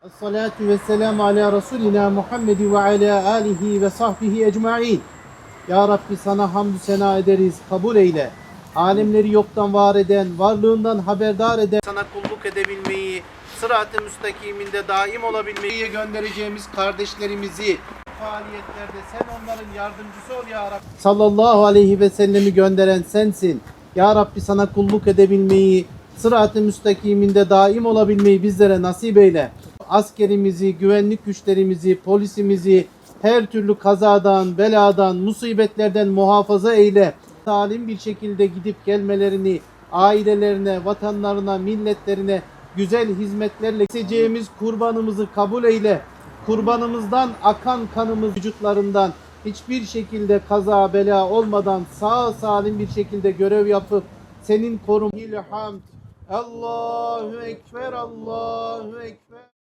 Esselatu ve selamu ala Resulina Muhammed ve ala alihi ve sahbihi ecma'in. Ya Rabbi sana hamdü sena ederiz, kabul eyle. Alemleri yoktan var eden, varlığından haberdar eden, sana kulluk edebilmeyi, sırat-ı müstakiminde daim olabilmeyi göndereceğimiz kardeşlerimizi faaliyetlerde sen onların yardımcısı ol ya Rabbi. Sallallahu aleyhi ve sellemi gönderen sensin. Ya Rabbi sana kulluk edebilmeyi, sırat-ı müstakiminde daim olabilmeyi bizlere nasip eyle. Askerimizi, güvenlik güçlerimizi, polisimizi her türlü kazadan, beladan, musibetlerden muhafaza eyle. Salim bir şekilde gidip gelmelerini, ailelerine, vatanlarına, milletlerine güzel hizmetlerle keseceğimiz kurbanımızı kabul eyle. Kurbanımızdan akan kanımız vücutlarından hiçbir şekilde kaza, bela olmadan sağ salim bir şekilde görev yapıp senin korumayla hamd. Allahu Ekber, Allahu Ekber.